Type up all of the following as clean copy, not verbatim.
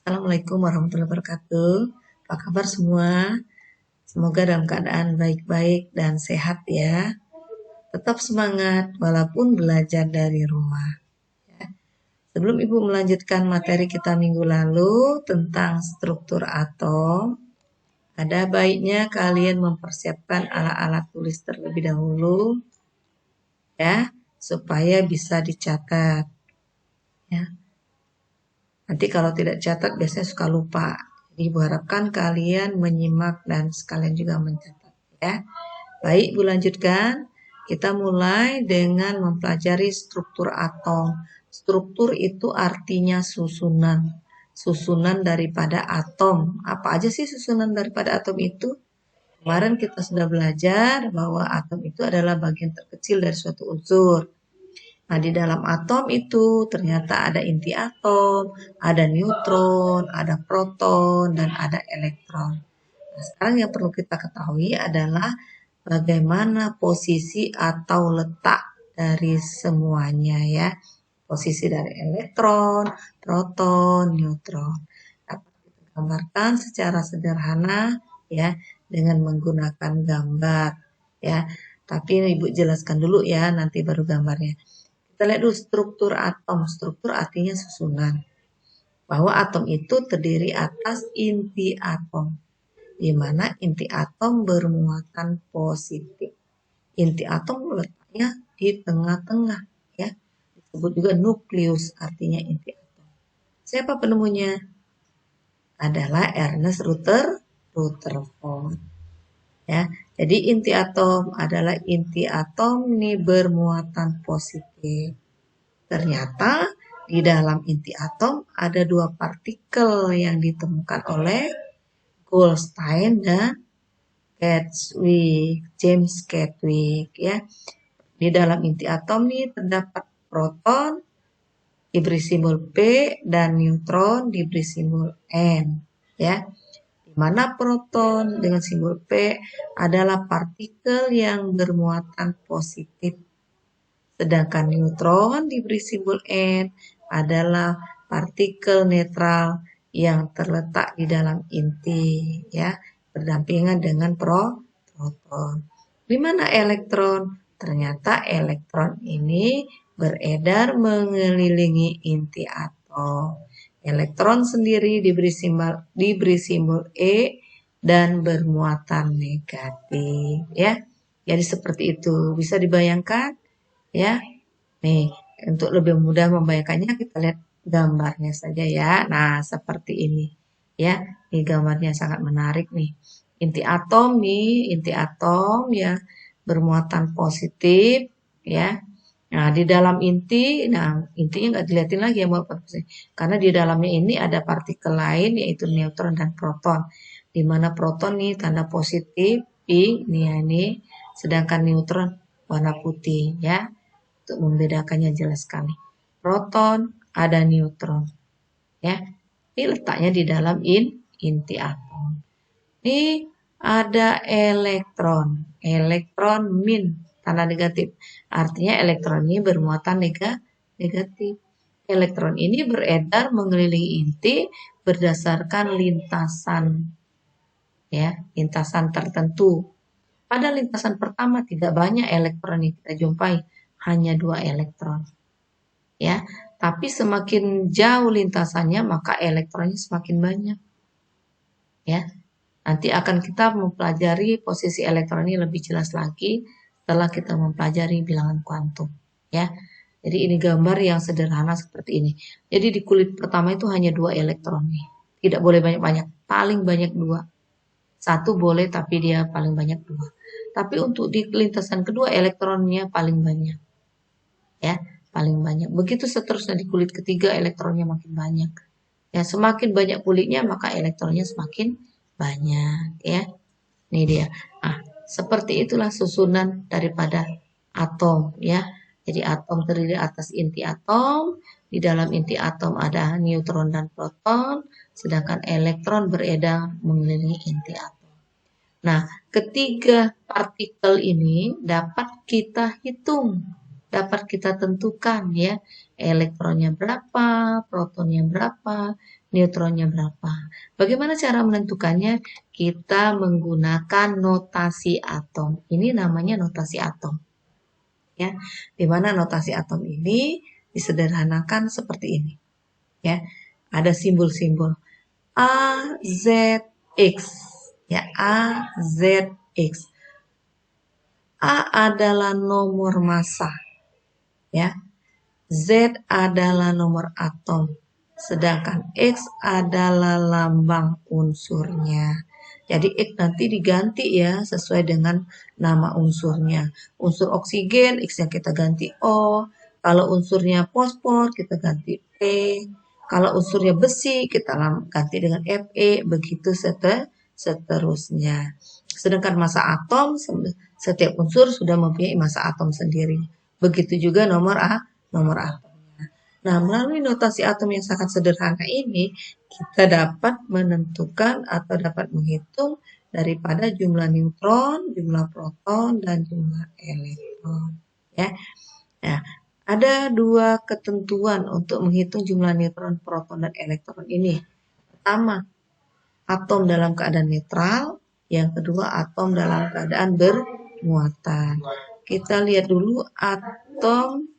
Assalamualaikum warahmatullahi wabarakatuh. Apa kabar semua? Semoga dalam keadaan baik-baik dan sehat ya. Tetap semangat walaupun belajar dari rumah. Sebelum Ibu melanjutkan materi kita minggu lalu tentang struktur atom, ada baiknya kalian mempersiapkan alat-alat tulis terlebih dahulu ya, supaya bisa dicatat. Ya. Nanti kalau tidak catat biasanya suka lupa. Jadi Ibu harapkan kalian menyimak dan sekalian juga mencatat ya. Baik, Ibu lanjutkan. Kita mulai dengan mempelajari struktur atom. Struktur itu artinya susunan. Susunan daripada atom. Apa aja sih susunan daripada atom itu? Kemarin kita sudah belajar bahwa atom itu adalah bagian terkecil dari suatu unsur. Nah, di dalam atom itu ternyata ada inti atom, ada neutron, ada proton, dan ada elektron. Nah, sekarang yang perlu kita ketahui adalah bagaimana posisi atau letak dari semuanya ya. Posisi dari elektron, proton, neutron. Dapat kita gambarkan secara sederhana ya dengan menggunakan gambar ya. Tapi Ibu jelaskan dulu ya, nanti baru gambarnya. Kita lihat dulu struktur atom. Struktur artinya susunan. Bahwa atom itu terdiri atas inti atom, di mana inti atom bermuatan positif. Inti atom letaknya di tengah-tengah, ya. Disebut juga nukleus, artinya inti atom. Siapa penemunya? Adalah Ernest Rutherford. Ya, jadi inti atom adalah inti atom nih bermuatan positif. Ternyata di dalam inti atom ada dua partikel yang ditemukan oleh Goldstein dan James Chadwick ya. Di dalam inti atom nih terdapat proton diberi simbol P dan neutron diberi simbol N ya. Di mana proton dengan simbol P adalah partikel yang bermuatan positif. Sedangkan neutron diberi simbol N adalah partikel netral yang terletak di dalam inti ya, berdampingan dengan proton. Di mana elektron? Ternyata elektron ini beredar mengelilingi inti atom. Elektron sendiri diberi simbol E dan bermuatan negatif ya. Jadi seperti itu. Bisa dibayangkan? Ya, nih untuk lebih mudah membayangkannya kita lihat gambarnya saja ya. Nah, seperti ini ya. Ini gambarnya sangat menarik nih. Inti atom ya bermuatan positif ya. Nah, di dalam inti, nah intinya nggak dilihatin lagi ya karena di dalamnya ini ada partikel lain yaitu neutron dan proton. Di mana proton nih tanda positif pink nih ya ini, sedangkan neutron warna putih ya. Untuk membedakannya jelas sekali. Proton ada neutron. Ya. Ini letaknya di dalam inti atom. Ini ada elektron. Elektron min tanda negatif. Artinya elektron ini bermuatan negatif. Elektron ini beredar mengelilingi inti berdasarkan lintasan ya, lintasan tertentu. Pada lintasan pertama tidak banyak elektron yang kita jumpai, hanya 2 elektron. Ya, tapi semakin jauh lintasannya maka elektronnya semakin banyak. Ya. Nanti akan kita mempelajari posisi elektron ini lebih jelas lagi setelah kita mempelajari bilangan kuantum, ya. Jadi ini gambar yang sederhana seperti ini. Jadi di kulit pertama itu hanya 2 elektron nih. Tidak boleh banyak-banyak, paling banyak 2. 1 boleh tapi dia paling banyak 2. Tapi untuk di lintasan kedua elektronnya paling banyak. Ya, paling banyak. Begitu seterusnya di kulit ketiga elektronnya makin banyak. Ya, semakin banyak kulitnya maka elektronnya semakin banyak ya. Ini dia. Nah, seperti itulah susunan daripada atom ya. Jadi atom terdiri atas inti atom. Di dalam inti atom ada neutron dan proton, sedangkan elektron beredar mengelilingi inti atom. Nah, ketiga partikel ini dapat kita hitung, dapat kita tentukan ya. Elektronnya berapa, protonnya berapa, neutronnya berapa. Bagaimana cara menentukannya? Kita menggunakan notasi atom. Ini namanya notasi atom. Ya, di mana notasi atom ini disederhanakan seperti ini. Ya, ada simbol-simbol A, Z, X. Ya, A, Z, X. A adalah nomor massa. Ya, Z adalah nomor atom. Sedangkan X adalah lambang unsurnya. Jadi X nanti diganti ya sesuai dengan nama unsurnya. Unsur oksigen X-nya kita ganti O. Kalau unsurnya fosfor kita ganti P. Kalau unsurnya besi kita ganti dengan Fe. Begitu seterusnya. Sedangkan massa atom, setiap unsur sudah mempunyai massa atom sendiri. Begitu juga nomor atomnya. Nah, melalui notasi atom yang sangat sederhana ini, kita dapat menentukan atau dapat menghitung daripada jumlah neutron, jumlah proton, dan jumlah elektron. Ya, nah, ada dua ketentuan untuk menghitung jumlah neutron, proton, dan elektron ini. Pertama, atom dalam keadaan netral. Yang kedua, atom dalam keadaan bermuatan. Kita lihat dulu atom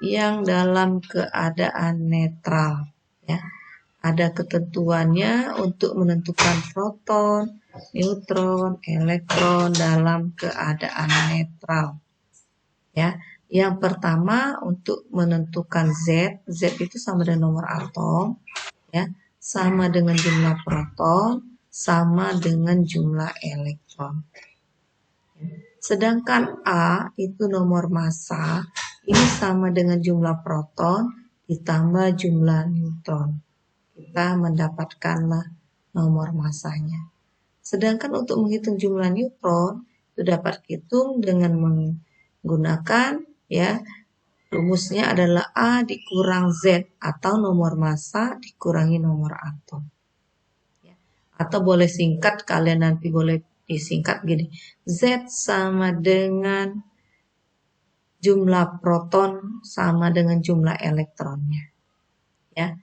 yang dalam keadaan netral. Ya, ada ketentuannya untuk menentukan proton, neutron, elektron dalam keadaan netral. Ya, yang pertama untuk menentukan Z, Z itu sama dengan nomor atom, ya, sama dengan jumlah proton, sama dengan jumlah elektron. Sedangkan A itu nomor massa, ini sama dengan jumlah proton ditambah jumlah neutron. Kita mendapatkanlah nomor massanya. Sedangkan untuk menghitung jumlah neutron, itu dapat dihitung dengan menggunakan ya rumusnya adalah A dikurang Z atau nomor massa dikurangi nomor atom. Atau boleh singkat, kalian nanti boleh disingkat gini. Z sama dengan jumlah proton sama dengan jumlah elektronnya. Ya.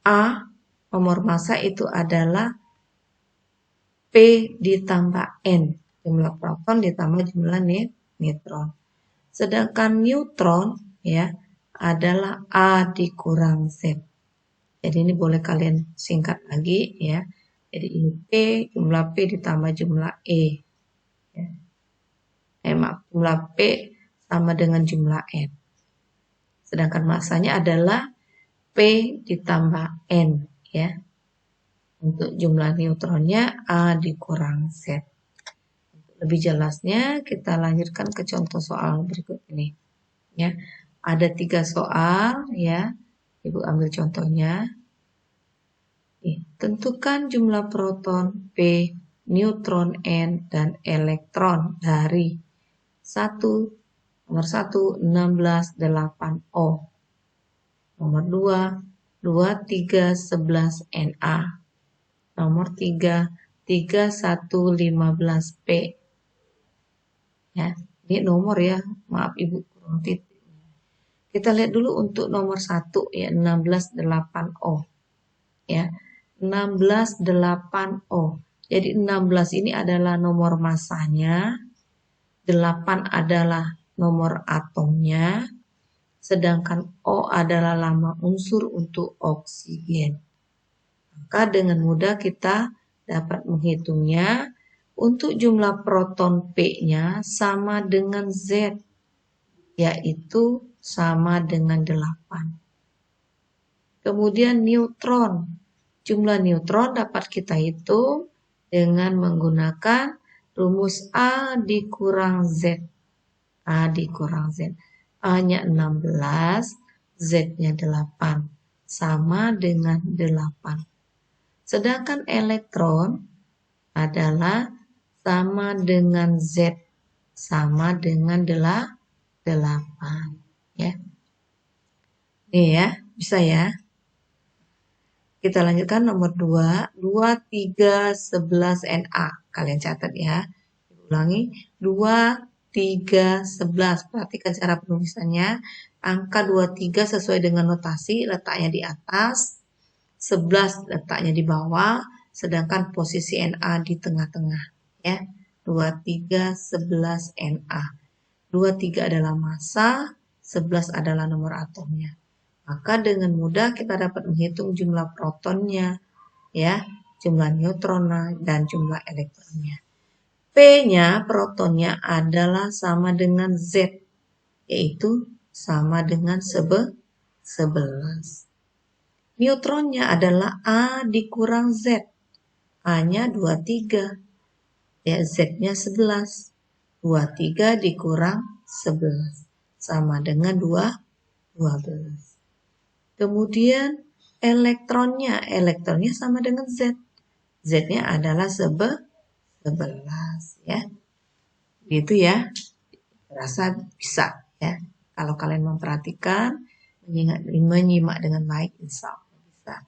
A nomor massa itu adalah P ditambah N. Jumlah proton ditambah jumlah neutron. Sedangkan neutron ya adalah A dikurang Z. Jadi ini boleh kalian singkat lagi ya. Jadi ini P, jumlah P ditambah jumlah E. Ya. Jumlah P sama dengan jumlah N. Sedangkan massanya adalah P ditambah N ya. Untuk jumlah neutronnya A dikurang Z. Untuk lebih jelasnya kita lanjutkan ke contoh soal berikut ini. Ya, ada 3 soal ya. Ibu ambil contohnya. Tentukan jumlah proton P, neutron N, dan elektron dari 1, nomor 1, 16, 8 O. Nomor 2, 2, 3, 11 Na. Nomor 3, 3, 1, 15 P. Ya, ini nomor ya, maaf Ibu kurang titik. Kita lihat dulu untuk nomor 1 ya 16 8 O. Ya. 16 8 O. Jadi 16 ini adalah nomor massanya, 8 adalah nomor atomnya, sedangkan O adalah lambang unsur untuk oksigen. Maka dengan mudah kita dapat menghitungnya. Untuk jumlah proton P-nya sama dengan Z, yaitu sama dengan 8. Kemudian neutron. Jumlah neutron dapat kita hitung dengan menggunakan rumus A dikurang Z. A dikurang Z. A-nya 16, Z-nya 8. Sama dengan 8. Sedangkan elektron adalah sama dengan Z. Sama dengan 8. Ya. Ini ya, bisa ya. Kita lanjutkan nomor 2, 2, 3, 11 Na. Kalian catat ya. Ulangi, 2, 3, 11. Perhatikan cara penulisannya. Angka 23 sesuai dengan notasi, letaknya di atas. 11 letaknya di bawah, sedangkan posisi Na di tengah-tengah. Ya, 23, 11 Na. 23 adalah massa, 11 adalah nomor atomnya. Maka dengan mudah kita dapat menghitung jumlah protonnya, ya, jumlah neutronnya, dan jumlah elektronnya. P-nya, protonnya adalah sama dengan Z, yaitu sama dengan 11. Neutronnya adalah A dikurang Z. A-nya 23. Ya, Z-nya 11. 23 dikurang 11. Sama dengan 12. Kemudian elektronnya sama dengan Z. Z-nya adalah 11. Ya. Gitu ya. Rasa bisa ya. Kalau kalian memperhatikan, menyimak dengan baik, insya Allah bisa.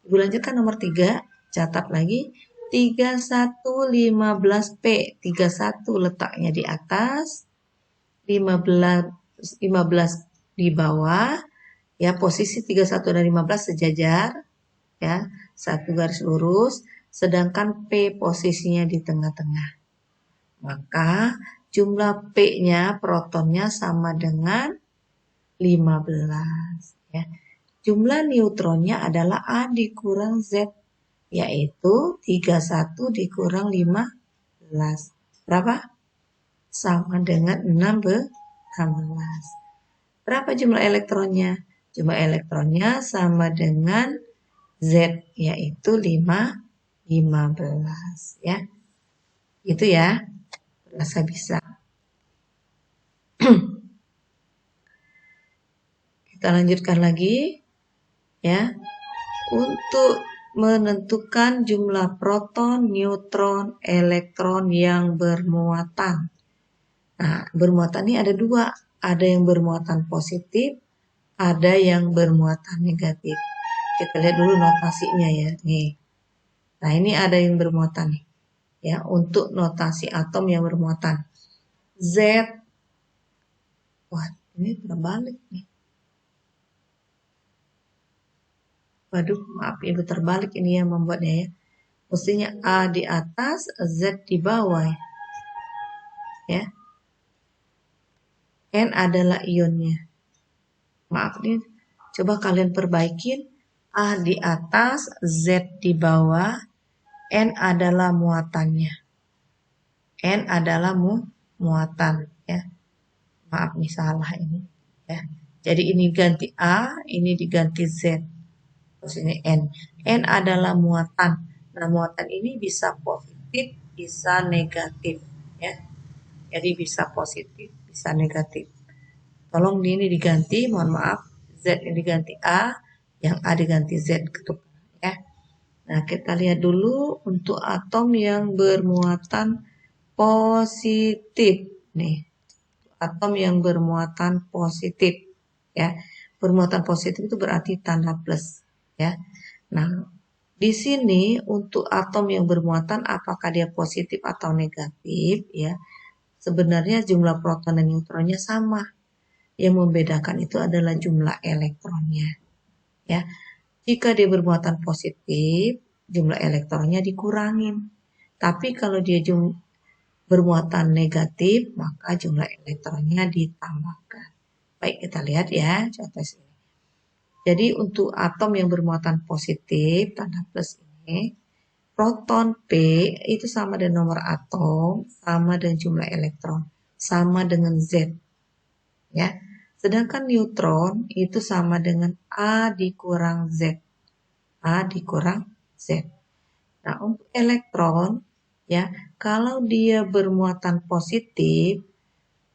Ibu lanjutkan nomor 3, catat lagi. 3115P, 31 letaknya di atas, 15 di bawah, ya posisi 31 dan 15 sejajar, ya satu garis lurus, sedangkan P posisinya di tengah-tengah. Maka jumlah P-nya, protonnya sama dengan 15. Ya. Jumlah neutronnya adalah A dikurang Z, yaitu 31 dikurang 15. Berapa? Sama dengan 16. Berapa jumlah elektronnya? Jumlah elektronnya sama dengan Z, yaitu 15. Ya. Itu ya. Rasa bisa. Kita lanjutkan lagi. Ya. Untuk menentukan jumlah proton, neutron, elektron yang bermuatan. Nah, bermuatan ini ada dua. Ada yang bermuatan positif, ada yang bermuatan negatif. Kita lihat dulu notasinya ya. Nih. Nah, ini ada yang bermuatan nih. Ya, untuk notasi atom yang bermuatan. Z. Wah, ini terbalik nih. Waduh, maaf ibu, terbalik ini yang membuatnya ya. Mestinya A di atas, Z di bawah. Ya. N adalah ionnya. Maaf nih, coba kalian perbaikin. A di atas, Z di bawah, N adalah muatannya. N adalah muatan. Ya. Maaf nih, salah ini. Ya. Jadi ini ganti A, ini diganti Z. Terus ini N. N adalah muatan. Nah, muatan ini bisa positif, bisa negatif. Ya. Jadi bisa positif, bisa negatif. Tolong ini diganti, mohon maaf. Z ini diganti A, yang A diganti Z. Ya. Nah, kita lihat dulu untuk atom yang bermuatan positif. Nih, atom yang bermuatan positif. Ya, bermuatan positif itu berarti tanda plus. Ya. Nah, di sini untuk atom yang bermuatan apakah dia positif atau negatif ya. Sebenarnya jumlah proton dan neutronnya sama. Yang membedakan itu adalah jumlah elektronnya. Ya. Jika dia bermuatan positif, jumlah elektronnya dikurangin. Tapi kalau dia bermuatan negatif, maka jumlah elektronnya ditambahkan. Baik, kita lihat ya contoh sini. Jadi untuk atom yang bermuatan positif, tanda plus ini, proton P itu sama dengan nomor atom, sama dengan jumlah elektron, sama dengan Z. Ya. Sedangkan neutron itu sama dengan A dikurang Z. A dikurang Z. Nah, untuk elektron, ya, kalau dia bermuatan positif,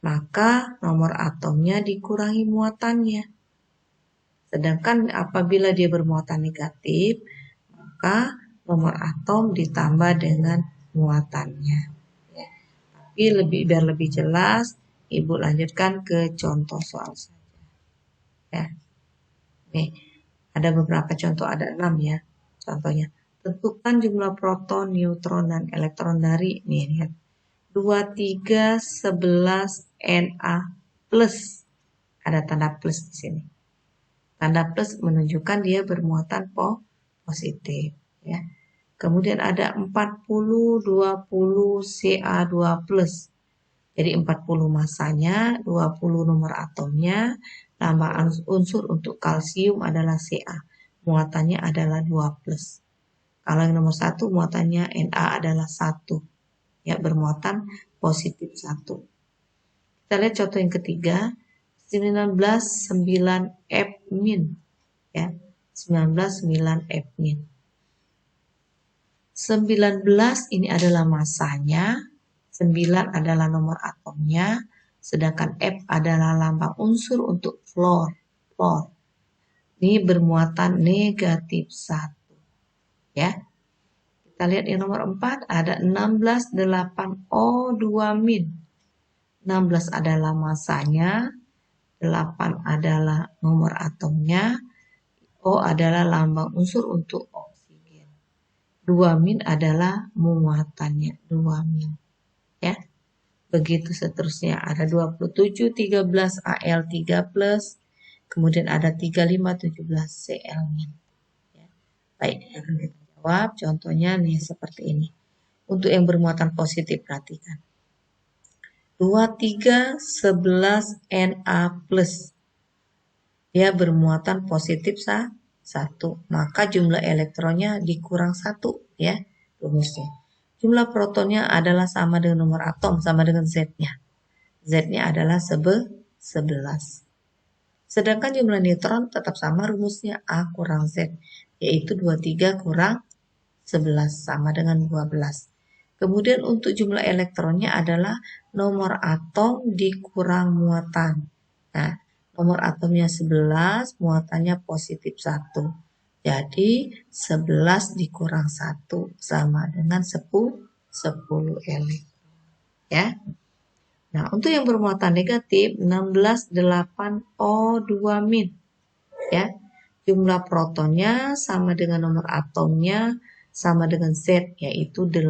maka nomor atomnya dikurangi muatannya. Sedangkan apabila dia bermuatan negatif, maka nomor atom ditambah dengan muatannya. Ya. Tapi biar lebih jelas, Ibu lanjutkan ke contoh soal saja. Ya. Nih, ada beberapa contoh, ada 6 ya. Contohnya, tentukan jumlah proton, neutron, dan elektron dari, nih lihat, 23, 11, Na plus. Ada tanda plus di sini. Tanda plus menunjukkan dia bermuatan positif ya. Kemudian ada 40 20 Ca2+. Jadi 40 masanya, 20 nomor atomnya, tambah unsur untuk kalsium adalah Ca. Muatannya adalah 2+. Kalau yang nomor 1 muatannya Na adalah 1. Ya, bermuatan positif 1. Kita lihat contoh yang ketiga, 19,9F-. Ya, 19,9F-. 19 ini adalah masanya, 9 adalah nomor atomnya, sedangkan F adalah lambang unsur untuk fluor. Ini bermuatan negatif 1. Ya. Kita lihat yang nomor 4 ada 16,8O2-. 16 adalah masanya, 8 adalah nomor atomnya, O adalah lambang unsur untuk oksigen. 2- adalah muatannya, 2-. Ya. Begitu seterusnya ada 27 13 Al3+, kemudian ada 35 17 Cl-. Ya. Baik, akan kita jawab contohnya nih seperti ini. Untuk yang bermuatan positif perhatikan. 23 11 Na+. Dia bermuatan positif 1, maka jumlah elektronnya dikurang 1 ya rumusnya. Jumlah protonnya adalah sama dengan nomor atom, sama dengan Z-nya. Z-nya adalah 11. Sedangkan jumlah neutron tetap sama rumusnya A kurang Z, yaitu 23 kurang 11 sama dengan 12. Kemudian untuk jumlah elektronnya adalah nomor atom dikurang muatan. Nah, nomor atomnya 11, muatannya positif 1. Jadi 11 dikurang 1 sama dengan 10 elektron. Ya. Nah, untuk yang bermuatan negatif 16,8O2-. Ya. Jumlah protonnya sama dengan nomor atomnya sama dengan Z, yaitu 8.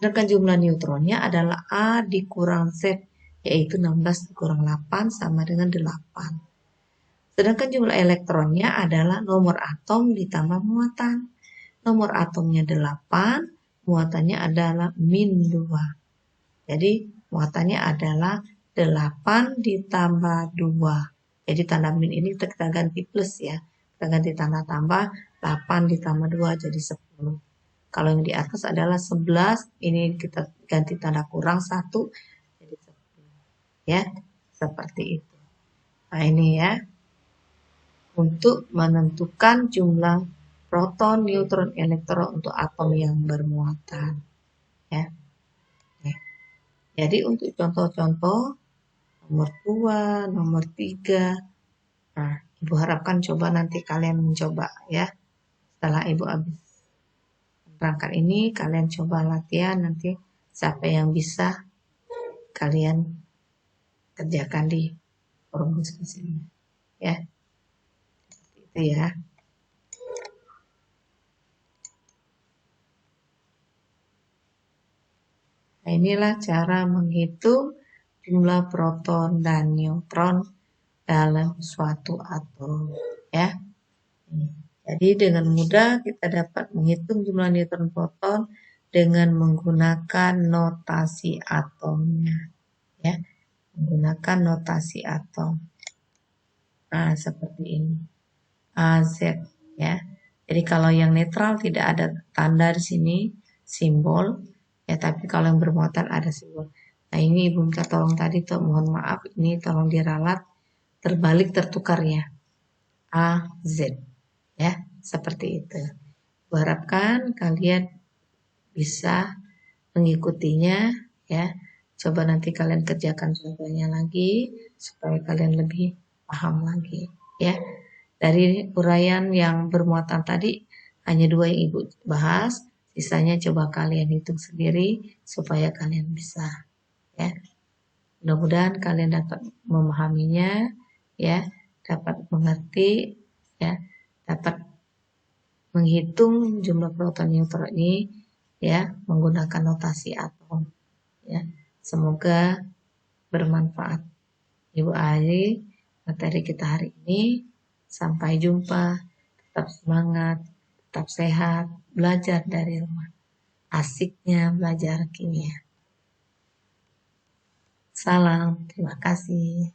Sedangkan jumlah neutronnya adalah A dikurang Z, yaitu 16 dikurang 8 sama dengan 8. Sedangkan jumlah elektronnya adalah nomor atom ditambah muatan. Nomor atomnya 8, muatannya adalah -2. Jadi muatannya adalah 8 ditambah 2. Jadi tanda min ini kita ganti plus ya. Kita ganti tanda tambah, 8 ditambah 2 jadi 10. Kalau yang di atas adalah 11, ini kita ganti tanda kurang 1 jadi 10. Ya, seperti itu. Nah, ini ya. Untuk menentukan jumlah proton, neutron, elektron untuk atom yang bermuatan. Ya. Jadi untuk contoh-contoh nomor 2, nomor 3. Nah, Ibu harapkan coba nanti kalian mencoba ya. Setelah Ibu habis berangkat ini, kalian coba latihan nanti siapa yang bisa kalian kerjakan di forum diskusinya. Ya. Itu ya. Nah, inilah cara menghitung jumlah proton dan neutron dalam suatu atom ya. Jadi dengan mudah kita dapat menghitung jumlah neutron proton dengan menggunakan notasi atomnya ya. Menggunakan notasi atom. Nah, seperti ini. AZ ya. Jadi kalau yang netral tidak ada tanda di sini simbol ya, tapi kalau yang bermuatan ada simbol. Nah, ini Ibu minta tolong tadi tuh, mohon maaf ini tolong diralat terbalik tertukar ya. AZ ya, seperti itu. Harapkan kalian bisa mengikutinya ya. Coba nanti kalian kerjakan contohnya lagi supaya kalian lebih paham lagi ya. Dari uraian yang bermuatan tadi hanya 2 yang Ibu bahas, sisanya coba kalian hitung sendiri supaya kalian bisa ya. Mudah-mudahan kalian dapat memahaminya ya, dapat mengerti ya, dapat menghitung jumlah proton neutron ini ya menggunakan notasi atom ya. Semoga bermanfaat. Ibu akhiri materi kita hari ini. Sampai jumpa. tetap semangat, tetap sehat, belajar dari rumah. Asiknya belajar kimia. Salam, terima kasih.